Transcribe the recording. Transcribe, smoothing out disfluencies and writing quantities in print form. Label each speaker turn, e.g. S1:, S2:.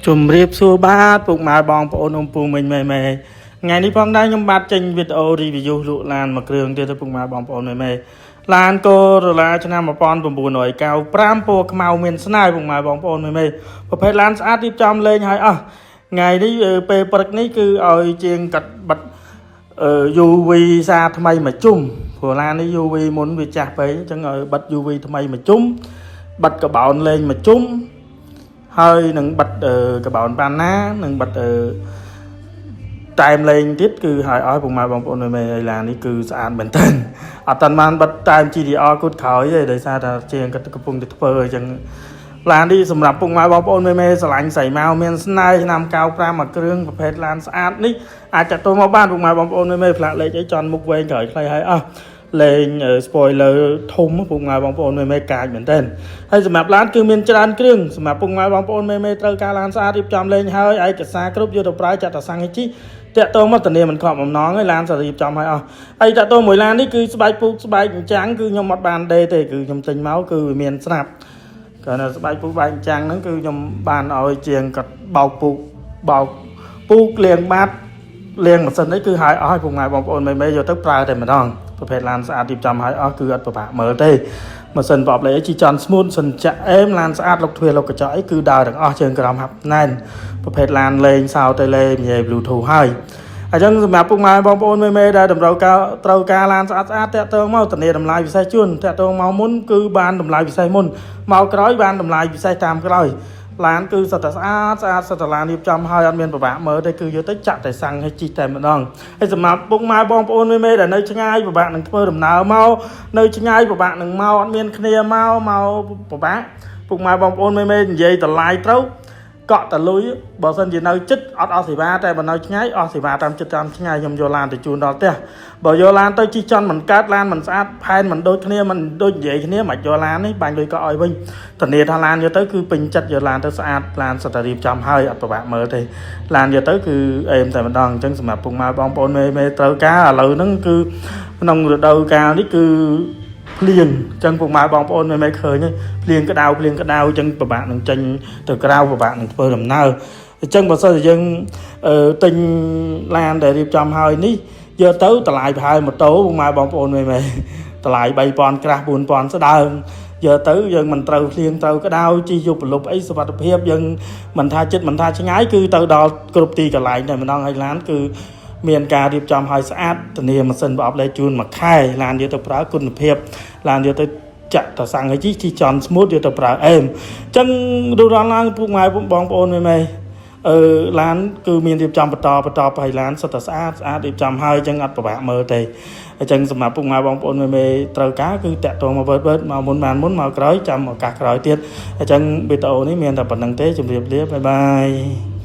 S1: ជំរាបសួរបាទពុកម៉ែបងប្អូនអ៊ំពូមិញម៉ែថ្ងៃនេះផងដែរខ្ញុំបាទចេញវីដេអូ review លក់ឡានមួយគ្រឿងទៀតទៅពុកម៉ែបងប្អូនម៉ែឡានកូរ៉ូឡាឆ្នាំ1995ពណ៌ខ្មៅមានស្នាយពុកម៉ែបងប្អូនម៉ែប្រភេទឡានស្អាតរៀបចំលេងឲ្យអស់ថ្ងៃនេះពេលព្រឹកនេះគឺឲ្យជាងកាត់បិទUV សាថ្មីមួយជុំព្រោះឡាននេះ UV មុនវាចាស់ពេកអញ្ចឹងឲ្យបិទ UV ថ្មីមួយជុំបិទកបោនលេងមួយជុំហើយនឹងបិទកបោនបានណានឹងបិទតែមលេងទៀតគឺឲ្យពុកម៉ែបងប្អូនមេឡាននេះគឺស្អាតមែនទែនអត់តាន់បានបិទតែម GDR គូតក្រោយទេដោយសារតែជាងគាត់កំពុងតែធ្វើអញ្ចឹងឡាននេះសម្រាប់ពុកម៉ែបងប្អូនមេស្រឡាញ់ស្រីម៉ៅមានស្នេហ៍ឆ្នាំ95មួយគ្រឿងប្រភេទឡានស្អាតនេះអាចចាត់ទុកមកបានពុកម៉ែបងប្អូនមេផ្លាកលេខអីចន់មុខវែងក្រោយខ្លីហើយអស់លេង spoiler ធំពុកម៉ែបងប្អូនមេកាចមែនទែនហើយសម្រាប់ឡានគឺមានច្រើនគ្រឿងសម្រាប់ពុកម៉ែបងប្អូនមេត្រូវការឡានស្អាតរៀបចំលេងហើយឯកសារគ្រប់យកទៅប្រើចាត់តាសាំងជីតាក់ទងមកធានាមិនខកបំណងហើយឡានសារៀបចំឲ្យអស់ហើយតាក់ទងមួយឡាននេះគឺស្បែកពូកស្បែកអញ្ចឹងគឺខ្ញុំអត់បានដេទេគឺខ្ញុំទិញមកគឺវាមានស្រាប់ក៏នៅស្បែកពូកស្បែកអញ្ចឹងហ្នឹងគឺខ្ញុំបានឲ្យជាងគាត់បោកពូកលាងបាត់លាងម៉ាស៊ីននេះគឺឲ្យអស់ពុកម៉ែបងប្អូនមេយកទៅប្រើតែម្ដងប្រភេទឡានស្អាតរៀបចំឲ្យអស់គឺអត់ពិបាកមើលទេម៉ាស៊ីនប្រអប់លេខជីចន់ស្មូតសិនចាក់អេមឡានស្អាតលុកទ្វារលុកកញ្ចក់អីគឺដើរទាំងអស់ជើងក្រោមហាប់ណែនប្រភេទឡានលេងសោតេឡេនិយាយ Bluetooth ហើយអញ្ចឹងសម្រាប់ពុកម៉ែបងប្អូនមេដែលតម្រូវការឡានស្អាតតាក់ទងមកធានាតម្លៃពិសេសជូនតាក់ទងមកមុនគឺបានតម្លៃពិសេសមុនមកក្រោយបានតម្លៃពិសេសតាមក្រោយឡានគឺសុទ្ធតែស្អាតសុទ្ធតែឡានរៀបចំឲ្យអត់មានពិបាកមើលទេគឺយកទៅចាក់តែសាំងឲ្យជីតែម្ដងហើយសម្រាប់ពុកម៉ែបងប្អូនមេដែលនៅឆ្ងាយពិបាកនឹងធ្វើដំណើរមកនៅឆ្ងាយពិបាកនឹងមកអត់មានគ្នាមកពិបាកពុកម៉ែបងប្អូនមេនិយាយតម្លៃត្រូវកក់តលុយបើសិនជានៅចិត្តអត់អស់សេវាតែបើនៅឆ្ងាយអស់សេវាតាមចិត្តតាមឆ្ងាយខ្ញុំយកឡានទៅជូនដល់ផ្ទះបើយកឡានទៅជិះចន់មិនកើតឡានមិនស្អាតផែនមិនដូចគ្នាមិនដូចនិយាយគ្នាមិនយកឡាននេះបាញ់លុយក៏ឲ្យវិញធានាថាឡានយកទៅគឺពេញចិត្តយកឡានទៅស្អាតឡានសិតតែរៀបចំហើយអត់ពិបាកមើលទេឡានយកទៅគឺអេមតែម្ដងអញ្ចឹងសម្រាប់ពុកម៉ែបងប្អូនមេត្រូវការឥឡូវហ្នឹងគឺក្នុងរដូវកាលនេះគឺភ្លៀងអញ្ចឹងពុកម៉ែបងប្អូនមិនឃើញទេភ្លៀងក្តៅអញ្ចឹងពិបាកនឹងចេញទៅក្រៅពិបាកនឹងធ្វើដំណើរអញ្ចឹងបើសិនជាយើងទិញឡានដែលរៀបចំហើយនេះយកទៅតម្លៃប្រហែលម៉ូតូពុកម៉ែបងប្អូនមិនតម្លៃ 3000 ក្រាស់ 4000 ស្ដើងយកទៅយើងមិនត្រូវភ្លៀងត្រូវក្តៅជិះយប់ប្រលប់អីសុវត្ថិភាពយើងមិនថាចិត្តមិនថាឆ្ងាយគឺទៅដល់គ្រប់ទីកន្លែងតែម្ដងហើយឡានគឺមានការរៀបចំឲ្យស្អាតធានាម៉ាស៊ីនប្រអប់លេខជូនមួយខែឡានយកទៅប្រើគុណភាពឡានយកទៅចាក់តាសាំងឲ្យជីចន់ស្មូតយកទៅប្រើអេមអញ្ចឹងរូបរាងឡើងពុកម៉ែបងប្អូនមេឡានគឺមានរៀបចំបន្តឲ្យឡានសុទ្ធតែស្អាតរៀបចំហើយអញ្ចឹងអត់ពិបាកមើលទេអញ្ចឹងសម្រាប់ពុកម៉ែបងប្អូនមេត្រូវការគឺតាក់ទងមកវើតមកមុនបានមុនមកក្រោយចាំឱកាសក្រោយទៀតអញ្ចឹងវីដេអូនេះមានតែប៉ុណ្្នឹងទេជម្រាបលាបាយបាយ